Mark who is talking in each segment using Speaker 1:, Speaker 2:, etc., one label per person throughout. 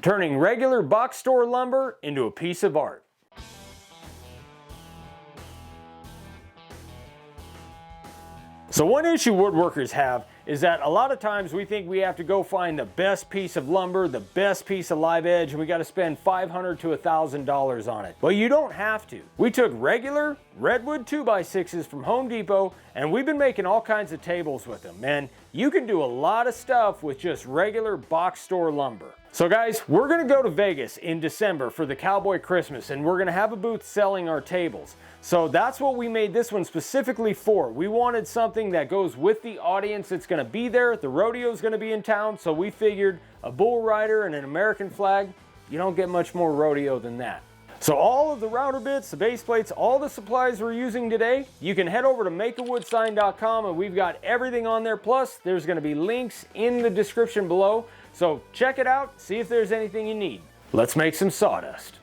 Speaker 1: turning regular box store lumber into a piece of art. So one issue woodworkers have is that a lot of times we think we have to go find the best piece of lumber, the best piece of live edge, and we got to spend $500 to $1,000 on it. Well, you don't have to. We took regular Redwood 2x6s from Home Depot, and we've been making all kinds of tables with them. And you can do a lot of stuff with just regular box store lumber. So guys, we're gonna go to Vegas in December for the Cowboy Christmas, and we're gonna have a booth selling our tables. So that's what we made this one specifically for. We wanted something that goes with the audience that's gonna be there. The rodeo's gonna be in town, so we figured a bull rider and an American flag, you don't get much more rodeo than that. So all of the router bits, the base plates, all the supplies we're using today, you can head over to makeawoodsign.com and we've got everything on there. Plus, there's gonna be links in the description below. So check it out, see if there's anything you need. Let's make some sawdust.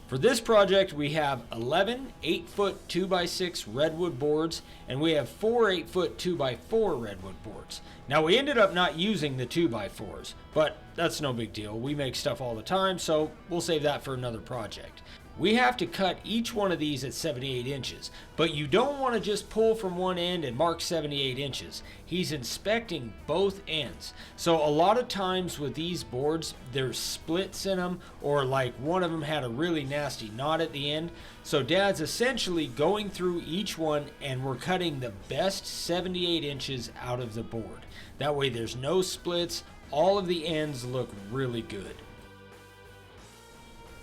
Speaker 1: For this project, we have 11 8-foot 2x6 Redwood boards, and we have 4 8-foot 2x4 Redwood boards. Now we ended up not using the 2x4s, but that's no big deal. We make stuff all the time, so we'll save that for another project. We have to cut each one of these at 78 inches, but you don't want to just pull from one end and mark 78 inches. He's inspecting both ends. So a lot of times with these boards, there's splits in them, or like one of them had a really nasty knot at the end. So Dad's essentially going through each one and we're cutting the best 78 inches out of the board. That way there's no splits, all of the ends look really good.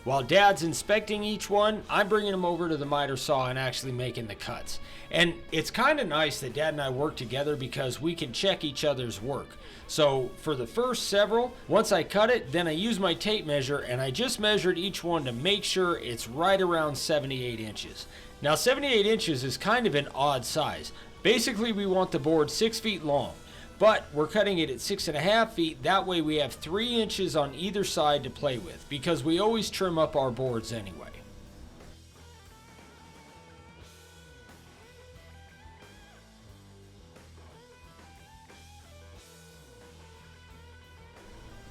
Speaker 1: While Dad's inspecting each one, I'm bringing them over to the miter saw and actually making the cuts. And it's kind of nice that Dad and I work together because we can check each other's work. So for the first several, once I cut it, then I use my tape measure and I just measured each one to make sure it's right around 78 inches. Now 78 inches is kind of an odd size. Basically we want the board 6 feet long. But we're cutting it at 6.5 feet, that way we have 3 inches on either side to play with, because we always trim up our boards anyway.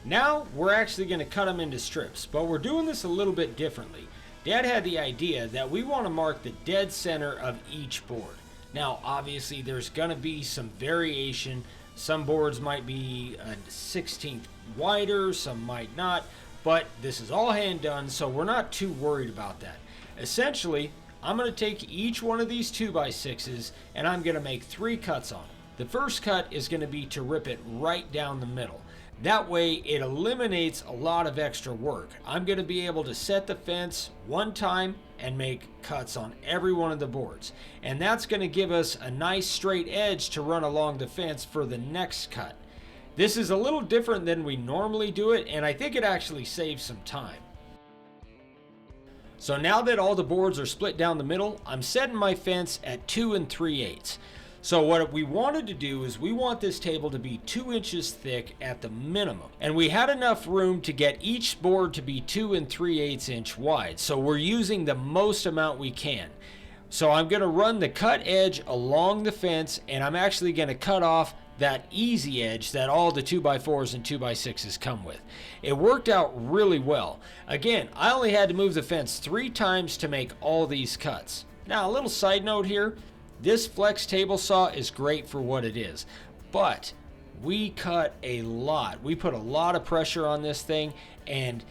Speaker 1: Now we're actually going to cut them into strips, but we're doing this a little bit differently. Dad had the idea that we want to mark the dead center of each board. Now obviously there's going to be some variation. Some boards might be a 1/16 wider, some might not, but this is all hand done, so we're not too worried about that. Essentially, I'm going to take each one of these 2x6s and I'm going to make 3 cuts on them. The first cut is going to be to rip it right down the middle. That way it eliminates a lot of extra work. I'm going to be able to set the fence one time and make cuts on every one of the boards. And that's going to give us a nice straight edge to run along the fence for the next cut. This is a little different than we normally do it, and I think it actually saves some time. So now that all the boards are split down the middle, I'm setting my fence at 2 3/8. So what we wanted to do is we want this table to be 2 inches thick at the minimum. And we had enough room to get each board to be 2 3/8 inch wide. So we're using the most amount we can. So I'm going to run the cut edge along the fence, and I'm actually going to cut off that easy edge that all the 2x4s and 2x6s come with. It worked out really well. Again, I only had to move the fence 3 times to make all these cuts. Now a little side note here. This flex table saw is great for what it is, but we cut a lot. We put a lot of pressure on this thing, and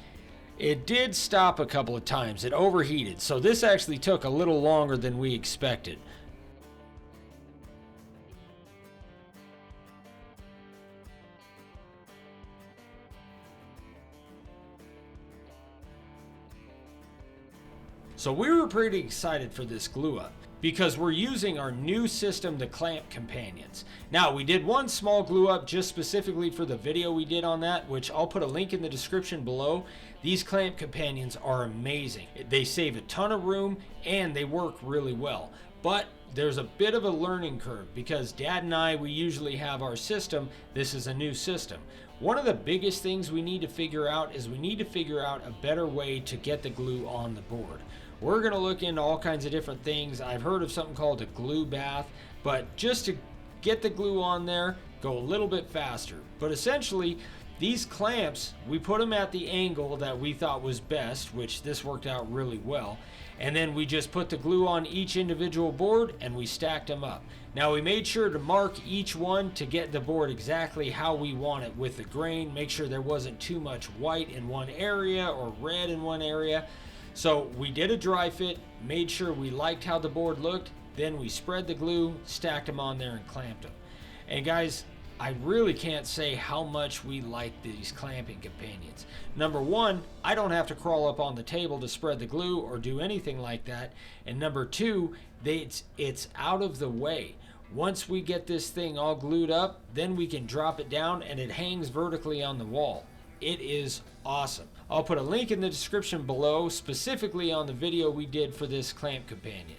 Speaker 1: it did stop a couple of times. It overheated, so this actually took a little longer than we expected. So we were pretty excited for this glue up, because we're using our new system, the clamp companions. Now, we did one small glue up just specifically for the video we did on that, which I'll put a link in the description below. These clamp companions are amazing. They save a ton of room and they work really well. But there's a bit of a learning curve because Dad and I, we usually have our system. This is a new system. One of the biggest things we need to figure out is we need to figure out a better way to get the glue on the board. We're going to look into all kinds of different things. I've heard of something called a glue bath, but just to get the glue on there, go a little bit faster. But essentially, these clamps, we put them at the angle that we thought was best, which this worked out really well. And then we just put the glue on each individual board and we stacked them up. Now we made sure to mark each one to get the board exactly how we want it with the grain, make sure there wasn't too much white in one area or red in one area. So we did a dry fit, made sure we liked how the board looked, then we spread the glue, stacked them on there and clamped them. And guys, I really can't say how much we like these clamping companions. Number one, I don't have to crawl up on the table to spread the glue or do anything like that. And number two, it's out of the way. Once we get this thing all glued up, then we can drop it down and it hangs vertically on the wall. It is awesome. I'll put a link in the description below, specifically on the video we did for this clamp companion.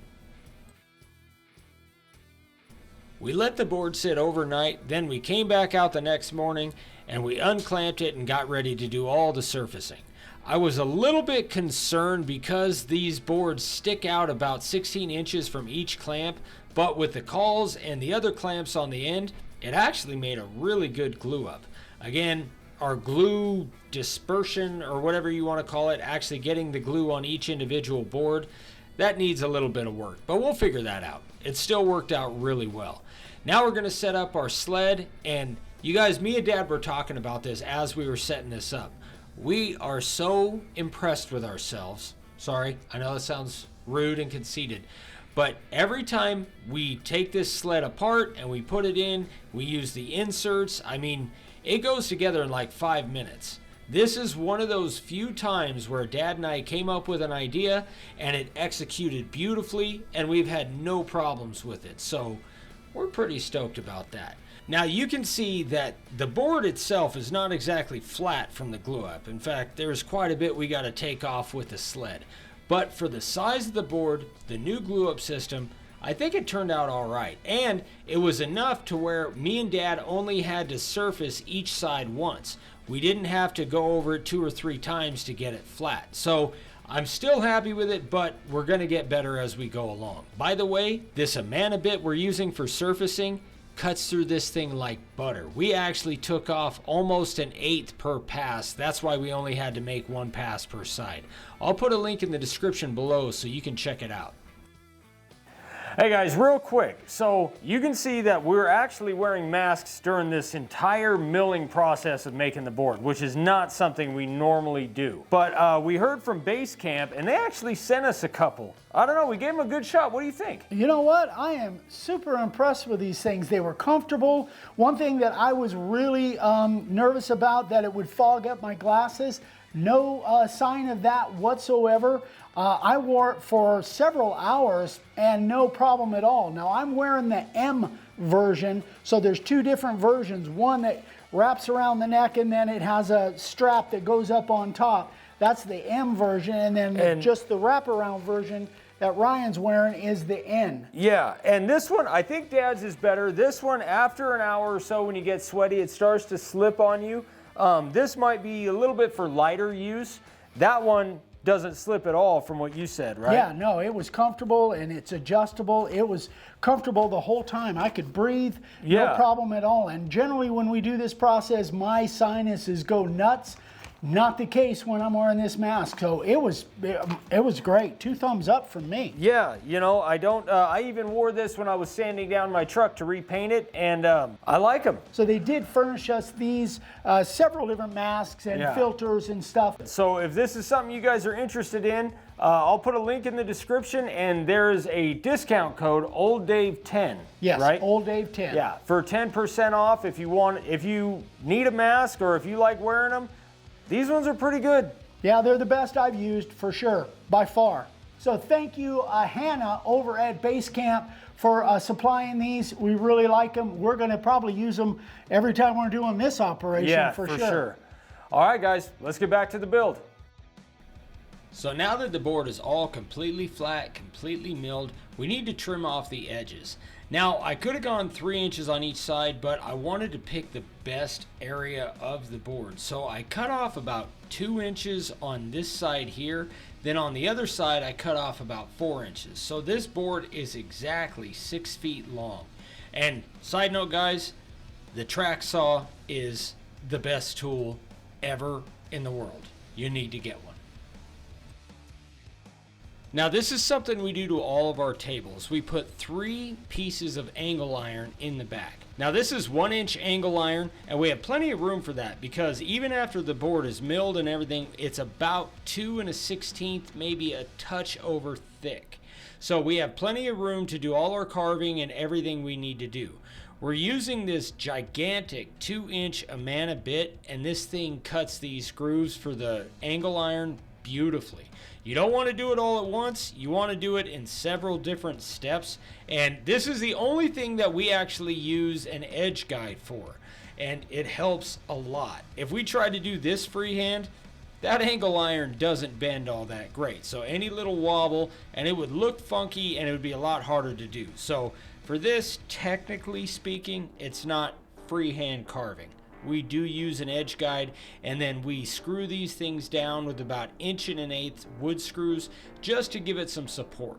Speaker 1: We let the board sit overnight, then we came back out the next morning and we unclamped it and got ready to do all the surfacing. I was a little bit concerned because these boards stick out about 16 inches from each clamp, but with the cauls and the other clamps on the end, it actually made a really good glue up. Again, our glue dispersion, or whatever you want to call it, actually getting the glue on each individual board, that needs a little bit of work, but we'll figure that out. It still worked out really well. Now we're going to set up our sled, and you guys, me and Dad were talking about this as we were setting this up. We are so impressed with ourselves. Sorry, I know that sounds rude and conceited, but every time we take this sled apart and we put it in, we use the inserts. I mean, it goes together in like 5 minutes. This is one of those few times where Dad and I came up with an idea and it executed beautifully and we've had no problems with it. So we're pretty stoked about that. Now you can see that the board itself is not exactly flat from the glue up. In fact, there's quite a bit we got to take off with the sled. But for the size of the board, the new glue up system, I think it turned out all right. And it was enough to where me and Dad only had to surface each side once. We didn't have to go over it 2 or 3 times to get it flat. So I'm still happy with it, but we're going to get better as we go along. By the way, this Amana bit we're using for surfacing cuts through this thing like butter. We actually took off almost 1/8 per pass. That's why we only had to make 1 pass per side. I'll put a link in the description below so you can check it out. Hey guys, real quick, so you can see that we're actually wearing masks during this entire milling process of making the board, which is not something we normally do. But we heard from Base Camp and they actually sent us a couple. I don't know, we gave them a good shot. What do you think?
Speaker 2: You know what? I am super impressed with these things. They were comfortable. One thing that I was really nervous about, that it would fog up my glasses. No sign of that whatsoever. I wore it for several hours and no problem at all. Now I'm wearing the M version, so there's 2 different versions. One that wraps around the neck and then it has a strap that goes up on top. That's the M version, and then just the wraparound version that Ryan's wearing is the N.
Speaker 1: Yeah, and this one, I think Dad's is better. This one, after an hour or so when you get sweaty, it starts to slip on you. This might be a little bit for lighter use. That one doesn't slip at all from what you said, right?
Speaker 2: Yeah, no, it was comfortable and it's adjustable. It was comfortable the whole time. I could breathe, no problem at all. And generally when we do this process, my sinuses go nuts. Not the case when I'm wearing this mask. So it was great. 2 thumbs up from me.
Speaker 1: Yeah, you know, I even wore this when I was sanding down my truck to repaint it, and I like them.
Speaker 2: So they did furnish us these several different masks and filters and stuff.
Speaker 1: So if this is something you guys are interested in, I'll put a link in the description, and there's a discount code, Old Dave 10.
Speaker 2: Yes,
Speaker 1: right?
Speaker 2: Old Dave 10.
Speaker 1: Yeah, for 10% off if you need a mask or if you like wearing them. These ones are pretty good.
Speaker 2: Yeah, they're the best I've used for sure, by far. So thank you, Hannah over at Base Camp for supplying these. We really like them. We're going to probably use them every time we're doing this operation for sure.
Speaker 1: All right, guys, let's get back to the build. So now that the board is all completely flat, completely milled, we need to trim off the edges. Now, I could have gone 3 inches on each side, but I wanted to pick the best area of the board. So I cut off about 2 inches on this side here. Then on the other side, I cut off about 4 inches. So this board is exactly 6 feet long. And side note, guys, the track saw is the best tool ever in the world. You need to get one. Now this is something we do to all of our tables. We put 3 pieces of angle iron in the back. Now this is 1-inch angle iron, and we have plenty of room for that because even after the board is milled and everything, it's about 2 1/16, maybe a touch over thick. So we have plenty of room to do all our carving and everything we need to do. We're using this gigantic 2-inch Amana bit, and this thing cuts these grooves for the angle iron beautifully. You don't want to do it all at once. You want to do it in several different steps. And this is the only thing that we actually use an edge guide for. And it helps a lot. If we try to do this freehand, that angle iron doesn't bend all that great. So any little wobble, and it would look funky, and it would be a lot harder to do. So for this, technically speaking, it's not freehand carving. We do use an edge guide, and then we screw these things down with about 1 1/8" wood screws just to give it some support.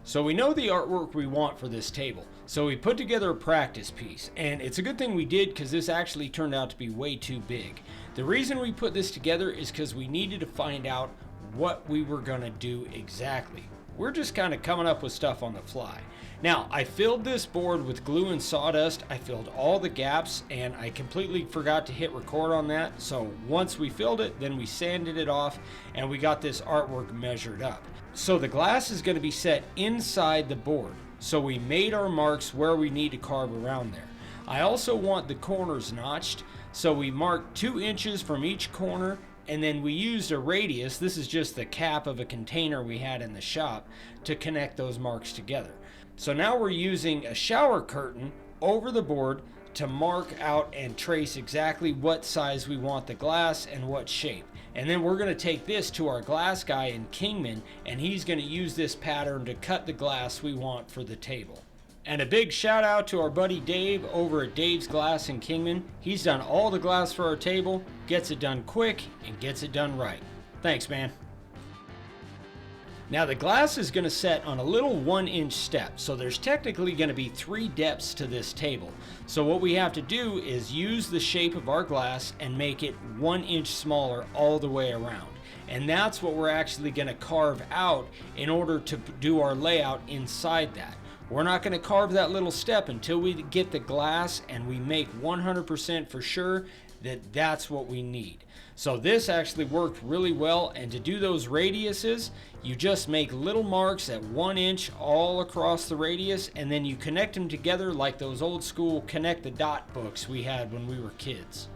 Speaker 1: So we know the artwork we want for this table. So we put together a practice piece, and it's a good thing we did because this actually turned out to be way too big. The reason we put this together is because we needed to find out what we were going to do exactly. We're just kind of coming up with stuff on the fly. Now, I filled this board with glue and sawdust. I filled all the gaps, and I completely forgot to hit record on that. So once we filled it, then we sanded it off, and we got this artwork measured up. So the glass is going to be set inside the board. So we made our marks where we need to carve around there. I also want the corners notched, so we marked 2 inches from each corner, and then we used a radius, this is just the cap of a container we had in the shop, to connect those marks together. So now we're using a shower curtain over the board to mark out and trace exactly what size we want the glass and what shape. And then we're going to take this to our glass guy in Kingman, and he's going to use this pattern to cut the glass we want for the table. And a big shout out to our buddy Dave over at Dave's Glass in Kingman. He's done all the glass for our table, gets it done quick, and gets it done right. Thanks, man. Now the glass is going to set on a little 1-inch step, so there's technically going to be 3 depths to this table. So what we have to do is use the shape of our glass and make it 1 inch smaller all the way around. And that's what we're actually going to carve out in order to do our layout inside that. We're not going to carve that little step until we get the glass and we make 100% for sure that that's what we need. So this actually worked really well, and to do those radiuses, you just make little marks at 1 inch all across the radius, and then you connect them together like those old school connect the dot books we had when we were kids.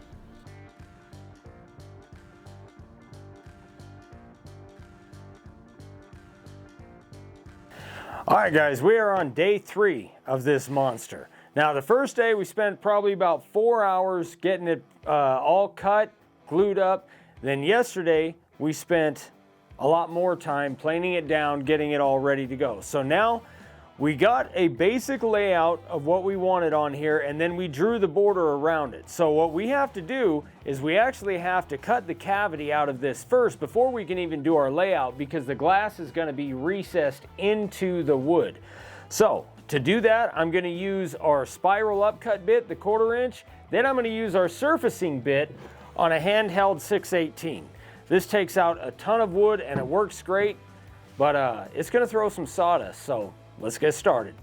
Speaker 1: All right, guys, we are on day 3 of this monster. Now, the first day we spent probably about 4 hours getting it all cut, glued up. Then yesterday we spent a lot more time planing it down, getting it all ready to go. So now we got a basic layout of what we wanted on here, and then we drew the border around it. So what we have to do is we actually have to cut the cavity out of this first before we can even do our layout, because the glass is going to be recessed into the wood. So to do that, I'm going to use our spiral upcut bit, the 1/4 inch. Then I'm going to use our surfacing bit on a handheld 6/18. This takes out a ton of wood and it works great, but it's going to throw some sawdust. So let's get started.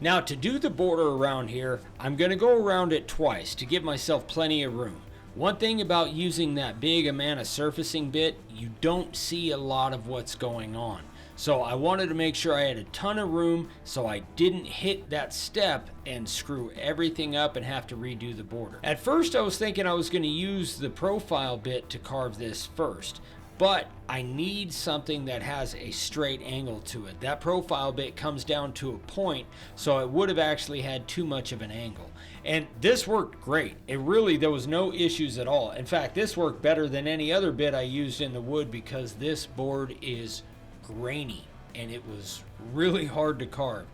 Speaker 1: Now to do the border around here, I'm going to go around it twice to give myself plenty of room. One thing about using that big Amana surfacing bit, you don't see a lot of what's going on. So I wanted to make sure I had a ton of room so I didn't hit that step and screw everything up and have to redo the border. At first I was thinking I was going to use the profile bit to carve this first, but I need something that has a straight angle to it. That profile bit comes down to a point, so it would have actually had too much of an angle. And this worked great. There was no issues at all. In fact, this worked better than any other bit I used in the wood because this board is grainy and it was really hard to carve.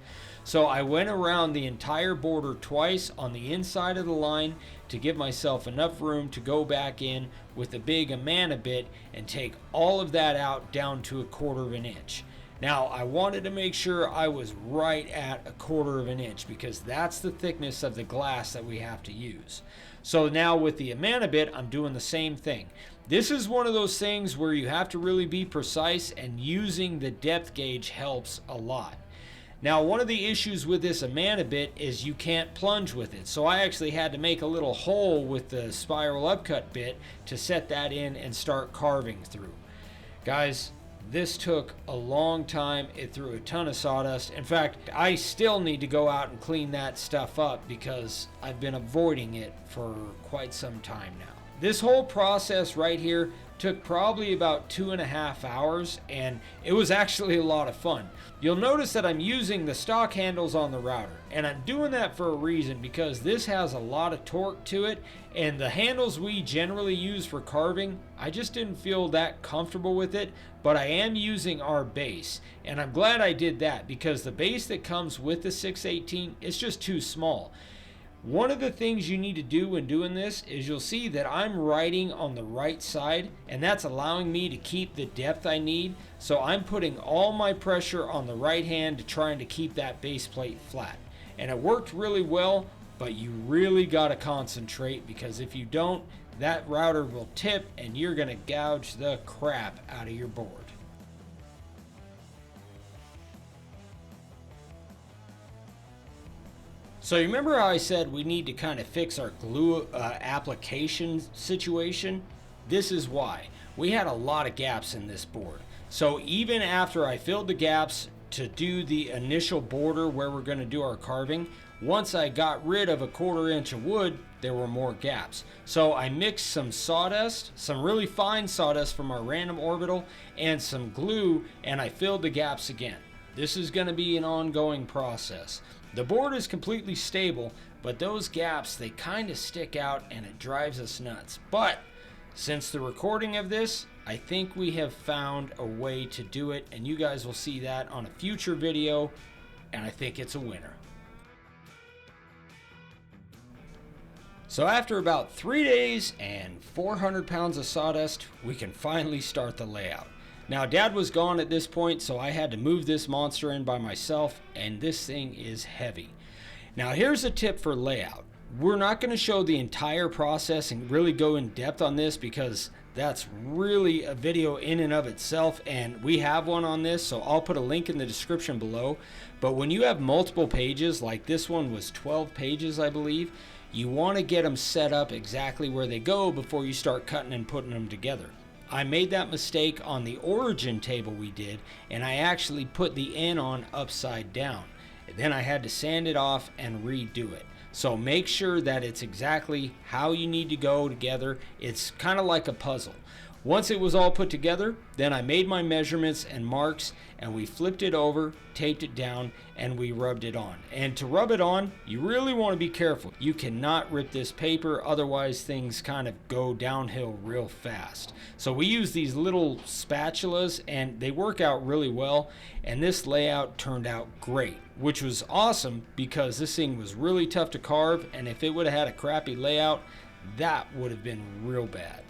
Speaker 1: So I went around the entire border twice on the inside of the line to give myself enough room to go back in with the big Amana bit and take all of that out down to a 1/4 inch. Now, I wanted to make sure I was right at 1/4 of an inch because that's the thickness of the glass that we have to use. So now with the Amana bit, I'm doing the same thing. This is one of those things where you have to really be precise, and using the depth gauge helps a lot. Now, one of the issues with this Amana bit is you can't plunge with it. So I actually had to make a little hole with the spiral upcut bit to set that in and start carving through. Guys, this took a long time. It threw a ton of sawdust. In fact, I still need to go out and clean that stuff up because I've been avoiding it for quite some time now. This whole process right here took probably about 2.5 hours, and it was actually a lot of fun. You'll notice that I'm using the stock handles on the router, and I'm doing that for a reason because this has a lot of torque to it, and the handles we generally use for carving, I just didn't feel that comfortable with it, but I am using our base, and I'm glad I did that because the base that comes with the 618 is just too small. One of the things you need to do when doing this is you'll see that I'm writing on the right side, and that's allowing me to keep the depth I need. So I'm putting all my pressure on the right hand to trying to keep that base plate flat. And it worked really well, but you really got to concentrate because if you don't, that router will tip and you're going to gouge the crap out of your board. So you remember how I said we need to kind of fix our glue application situation? This is why. We had a lot of gaps in this board. So even after I filled the gaps to do the initial border where we're going to do our carving, once I got rid of 1/4 inch of wood, there were more gaps. So I mixed some sawdust, some really fine sawdust from our random orbital, and some glue, and I filled the gaps again. This is going to be an ongoing process. The board is completely stable, but those gaps, they kind of stick out and it drives us nuts. But since the recording of this, I think we have found a way to do it, and you guys will see that on a future video, and I think it's a winner. So after about 3 days and 400 pounds of sawdust, we can finally start the layout. Now, Dad was gone at this point, so I had to move this monster in by myself, and this thing is heavy. Now, here's a tip for layout. We're not going to show the entire process and really go in depth on this because that's really a video in and of itself, and we have one on this, so I'll put a link in the description below. But when you have multiple pages, like this one was 12 pages, I believe, you want to get them set up exactly where they go before you start cutting and putting them together. I made that mistake on the origin table we did, and I actually put the N on upside down. And then I had to sand it off and redo it. So make sure that it's exactly how you need to go together. It's kind of like a puzzle. Once it was all put together, then I made my measurements and marks, and we flipped it over, taped it down, and we rubbed it on. And to rub it on, you really want to be careful. You cannot rip this paper, otherwise things kind of go downhill real fast. So we use these little spatulas, and they work out really well, and this layout turned out great, which was awesome because this thing was really tough to carve, and if it would have had a crappy layout, that would have been real bad.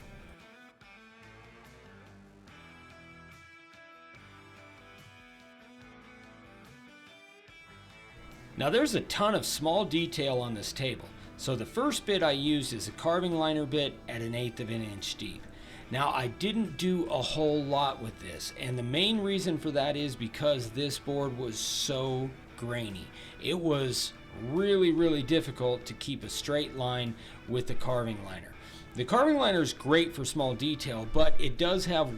Speaker 1: Now there's a ton of small detail on this table. So the first bit I used is a carving liner bit at 1/8 of an inch deep. Now I didn't do a whole lot with this, and the main reason for that is because this board was so grainy. It was really difficult to keep a straight line with the carving liner. The carving liner is great for small detail, but it does have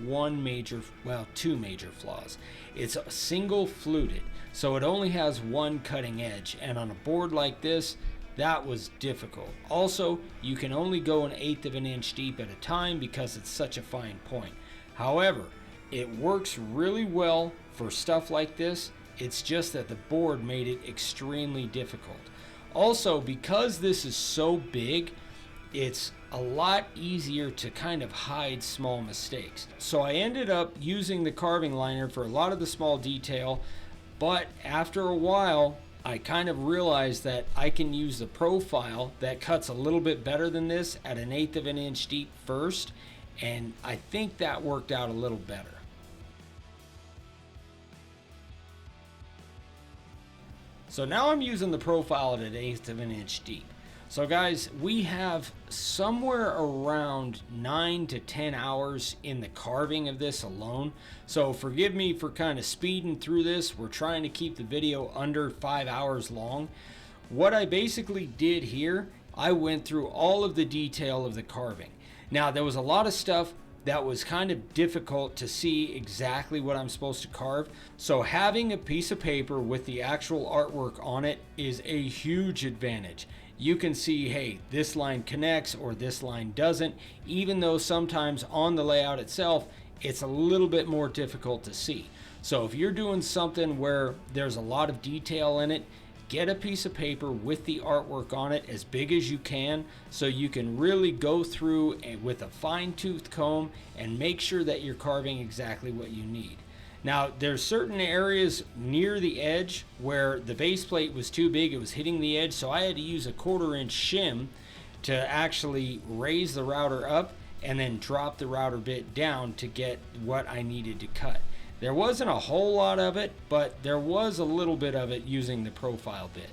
Speaker 1: two major flaws. It's single fluted, so it only has one cutting edge, and on a board like this, that was difficult. Also, you can only go 1/8 of an inch deep at a time because it's such a fine point. However, it works really well for stuff like this. It's just that the board made it extremely difficult. Also, because this is so big, it's a lot easier to kind of hide small mistakes. So I ended up using the carving liner for a lot of the small detail, but after a while, I kind of realized that I can use the profile that cuts a little bit better than this at 1/8 of an inch deep first, and I think that worked out a little better. So now I'm using the profile at 1/8 of an inch deep. So guys, we have somewhere around 9 to 10 hours in the carving of this alone. So forgive me for kind of speeding through this. We're trying to keep the video under 5 hours long. What I basically did here, I went through all of the detail of the carving. Now there was a lot of stuff that was kind of difficult to see exactly what I'm supposed to carve. So having a piece of paper with the actual artwork on it is a huge advantage. You can see, hey, this line connects or this line doesn't, even though sometimes on the layout itself, it's a little bit more difficult to see. So if you're doing something where there's a lot of detail in it, get a piece of paper with the artwork on it as big as you can, so you can really go through with a fine-tooth comb and make sure that you're carving exactly what you need. Now there's certain areas near the edge where the base plate was too big, it was hitting the edge, so I had to use a 1/4 inch shim to actually raise the router up and then drop the router bit down to get what I needed to cut. There wasn't a whole lot of it, but there was a little bit of it using the profile bit.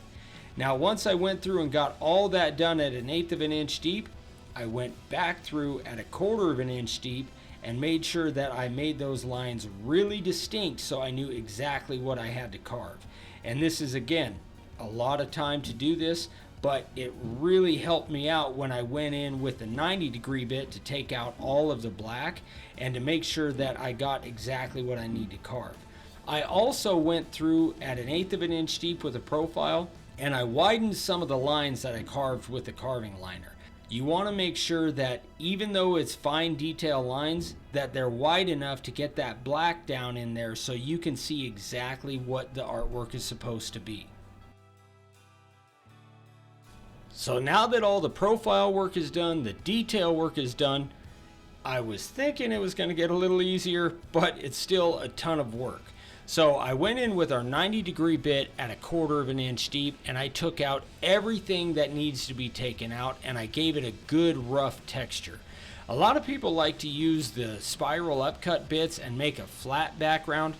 Speaker 1: Now once I went through and got all that done at 1/8 of an inch deep, I went back through at 1/4 of an inch deep and made sure that I made those lines really distinct so I knew exactly what I had to carve. And this is, again, a lot of time to do this, but it really helped me out when I went in with the 90-degree bit to take out all of the black and to make sure that I got exactly what I need to carve. I also went through at 1/8 of an inch deep with a profile, and I widened some of the lines that I carved with the carving liner. You want to make sure that even though it's fine detail lines, that they're wide enough to get that black down in there so you can see exactly what the artwork is supposed to be. So now that all the profile work is done, the detail work is done, I was thinking it was going to get a little easier, but it's still a ton of work. So I went in with our 90-degree bit at 1/4 of an inch deep, and I took out everything that needs to be taken out, and I gave it a good rough texture. A lot of people like to use the spiral upcut bits and make a flat background.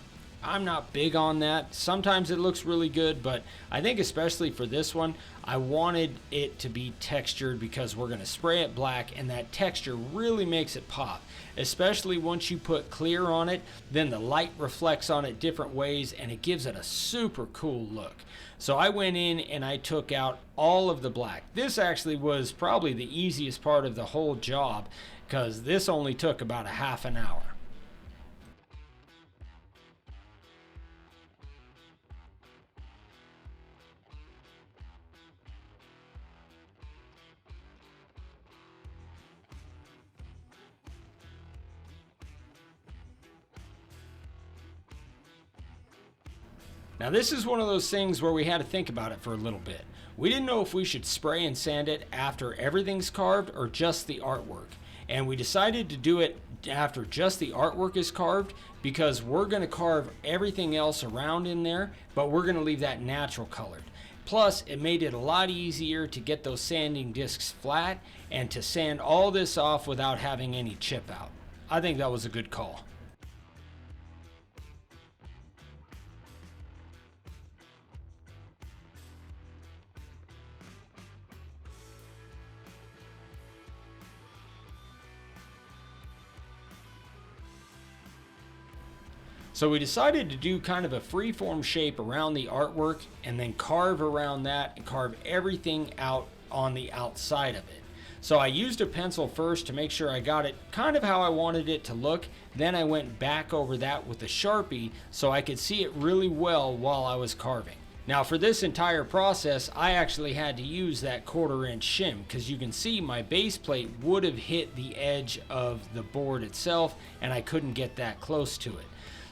Speaker 1: I'm not big on that. Sometimes it looks really good, but I think especially for this one, I wanted it to be textured because we're going to spray it black, and that texture really makes it pop. Especially once you put clear on it, then the light reflects on it different ways and it gives it a super cool look. So I went in and I took out all of the black. This actually was probably the easiest part of the whole job because this only took about a half an hour. Now this is one of those things where we had to think about it for a little bit. We didn't know if we should spray and sand it after everything's carved or just the artwork. And we decided to do it after just the artwork is carved because we're going to carve everything else around in there, but we're going to leave that natural colored. Plus, it made it a lot easier to get those sanding discs flat and to sand all this off without having any chip out. I think that was a good call. So we decided to do kind of a freeform shape around the artwork and then carve around that and carve everything out on the outside of it. So I used a pencil first to make sure I got it kind of how I wanted it to look. Then I went back over that with a Sharpie so I could see it really well while I was carving. Now for this entire process, I actually had to use that 1/4 inch shim because you can see my base plate would have hit the edge of the board itself and I couldn't get that close to it.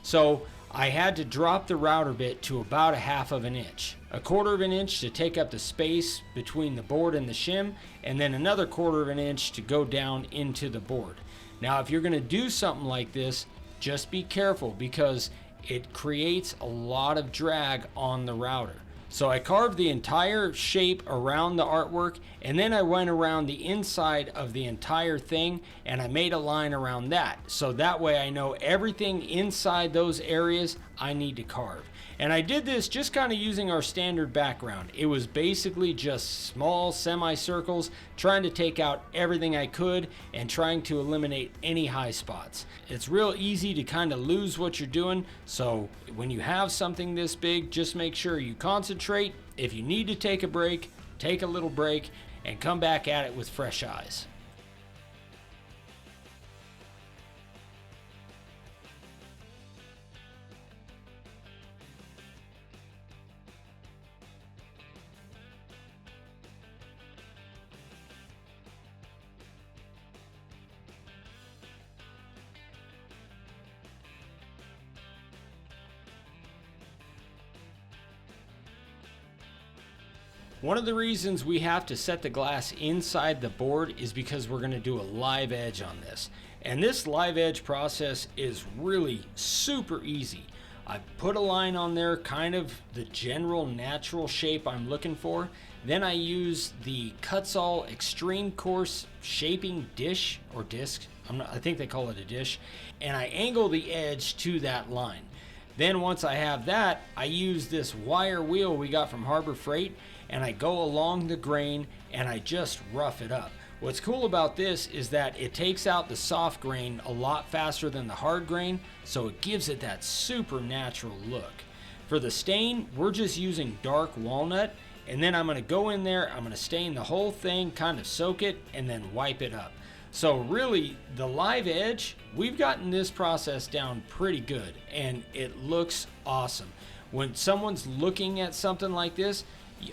Speaker 1: So I had to drop the router bit to about 1/2 of an inch. 1/4 of an inch to take up the space between the board and the shim, and then another 1/4 of an inch to go down into the board. Now if you're going to do something like this, just be careful because it creates a lot of drag on the router. So I carved the entire shape around the artwork, and then I went around the inside of the entire thing and I made a line around that. So that way I know everything inside those areas I need to carve. And I did this just kind of using our standard background. It was basically just small semicircles, trying to take out everything I could and trying to eliminate any high spots. It's real easy to kind of lose what you're doing, so when you have something this big, just make sure you concentrate. If you need to take a break, take a little break and come back at it with fresh eyes. One of the reasons we have to set the glass inside the board is because we're going to do a live edge on this. And this live edge process is really super easy. I put a line on there, kind of the general natural shape I'm looking for. Then I use the Kutzall Extreme Course shaping dish or disc. I think they call it a dish. And I angle the edge to that line. Then once I have that, I use this wire wheel we got from Harbor Freight, and I go along the grain and I just rough it up. What's cool about this is that it takes out the soft grain a lot faster than the hard grain, so it gives it that super natural look. For the stain, we're just using dark walnut, and then I'm going to go in there, I'm going to stain the whole thing, kind of soak it, and then wipe it up. So really, the live edge, we've gotten this process down pretty good, and it looks awesome. When someone's looking at something like this,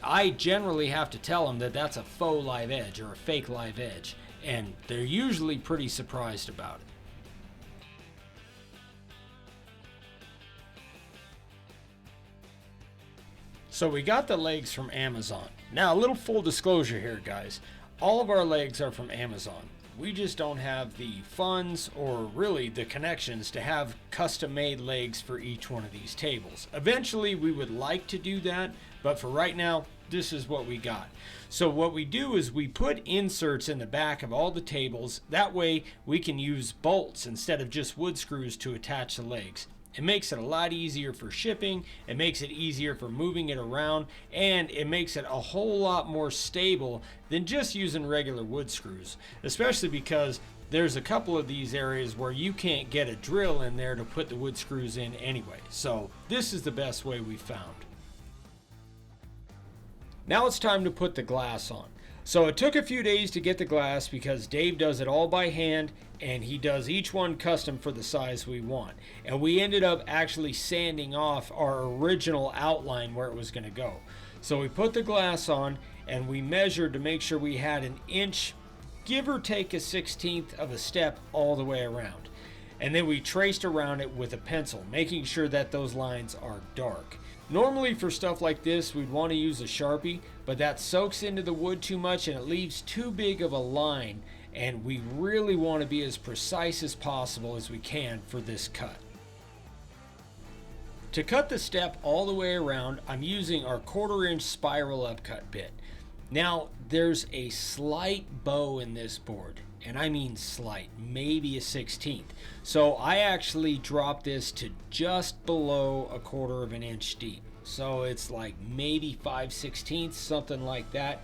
Speaker 1: I generally have to tell them that that's a faux live edge or a fake live edge, and they're usually pretty surprised about it. So we got the legs from Amazon. Now, a little full disclosure here, guys. All of our legs are from Amazon. We just don't have the funds or really the connections to have custom-made legs for each one of these tables. Eventually, we would like to do that, but for right now, this is what we got. So what we do is we put inserts in the back of all the tables. That way, we can use bolts instead of just wood screws to attach the legs. It makes it a lot easier for shipping, it makes it easier for moving it around, and it makes it a whole lot more stable than just using regular wood screws, especially because there's a couple of these areas where you can't get a drill in there to put the wood screws in anyway. So this is the best way we found. Now it's time to put the glass on. So it took a few days to get the glass because Dave does it all by hand and he does each one custom for the size we want. And we ended up actually sanding off our original outline where it was going to go. So we put the glass on and we measured to make sure we had an inch, give or take a 1/16 of a step all the way around. And then we traced around it with a pencil, making sure that those lines are dark. Normally for stuff like this, we'd want to use a Sharpie, but that soaks into the wood too much and it leaves too big of a line, and we really want to be as precise as possible as we can for this cut. To cut the step all the way around, I'm using our 1/4" spiral upcut bit. Now, there's a slight bow in this board, and I mean slight, maybe a 1/16. So I actually dropped this to just below 1/4 inch deep. So it's like maybe 5/16, something like that.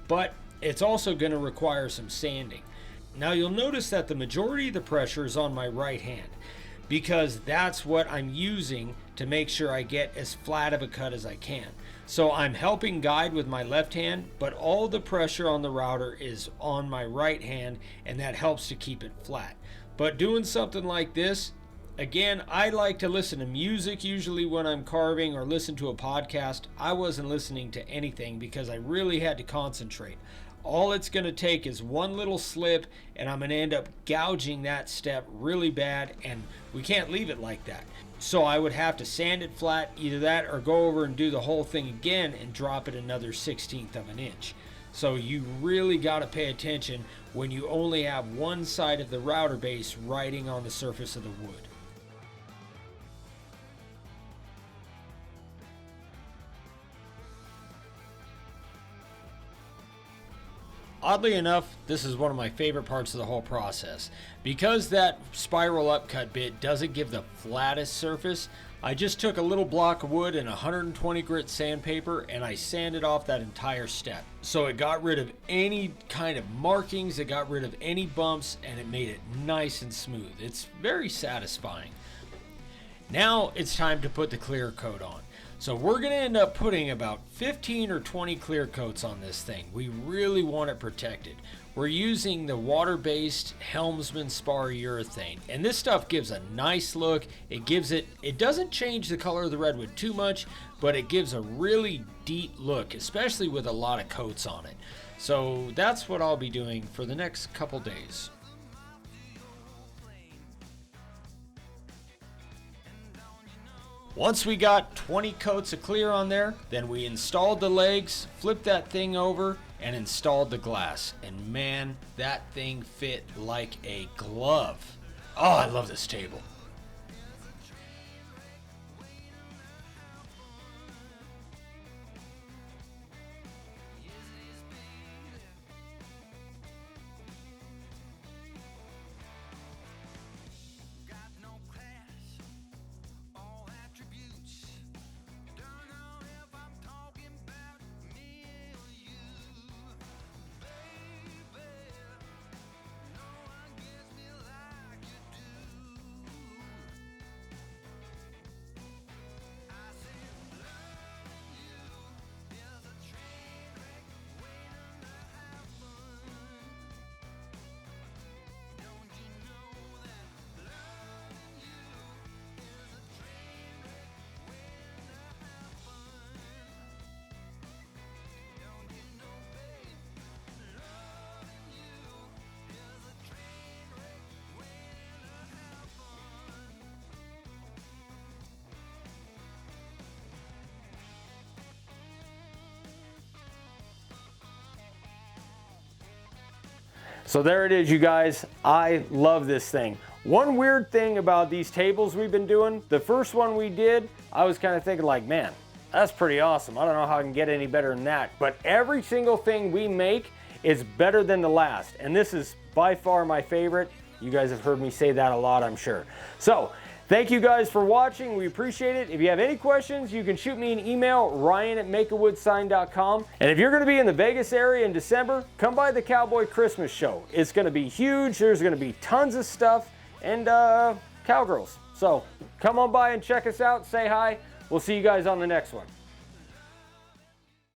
Speaker 1: But it's also going to require some sanding. Now you'll notice that the majority of the pressure is on my right hand, because that's what I'm using to make sure I get as flat of a cut as I can. So I'm helping guide with my left hand, but all the pressure on the router is on my right hand, and that helps to keep it flat. But doing something like this, again, I like to listen to music usually when I'm carving or listen to a podcast. I wasn't listening to anything because I really had to concentrate. All it's going to take is one little slip and I'm going to end up gouging that step really bad, and we can't leave it like that. So I would have to sand it flat, either that or go over and do the whole thing again and drop it another 1/16 of an inch. So you really got to pay attention when you only have one side of the router base riding on the surface of the wood. Oddly enough, this is one of my favorite parts of the whole process. Because that spiral upcut bit doesn't give the flattest surface, I just took a little block of wood and 120 grit sandpaper and I sanded off that entire step. So it got rid of any kind of markings, it got rid of any bumps, and it made it nice and smooth. It's very satisfying. Now it's time to put the clear coat on. So we're going to end up putting about 15 or 20 clear coats on this thing. We really want it protected. We're using the water-based Helmsman spar urethane, and this stuff gives a nice look. It doesn't change the color of the redwood too much, but it gives a really deep look, especially with a lot of coats on it. So that's what I'll be doing for the next couple days. Once we got 20 coats of clear on there, then we installed the legs, flipped that thing over, and installed the glass. And man, that thing fit like a glove. Oh, I love this table. So there it is, you guys. I love this thing. One weird thing about these tables we've been doing, the first one we did, I was kind of thinking like, man, that's pretty awesome. I don't know how I can get any better than that. But every single thing we make is better than the last. And this is by far my favorite. You guys have heard me say that a lot, I'm sure. So thank you guys for watching. We appreciate it. If you have any questions, you can shoot me an email, ryan@makeawoodsign.com. And if you're going to be in the Vegas area in December, come by the Cowboy Christmas Show. It's going to be huge. There's going to be tons of stuff and cowgirls. So come on by and check us out. Say hi. We'll see you guys on the next one.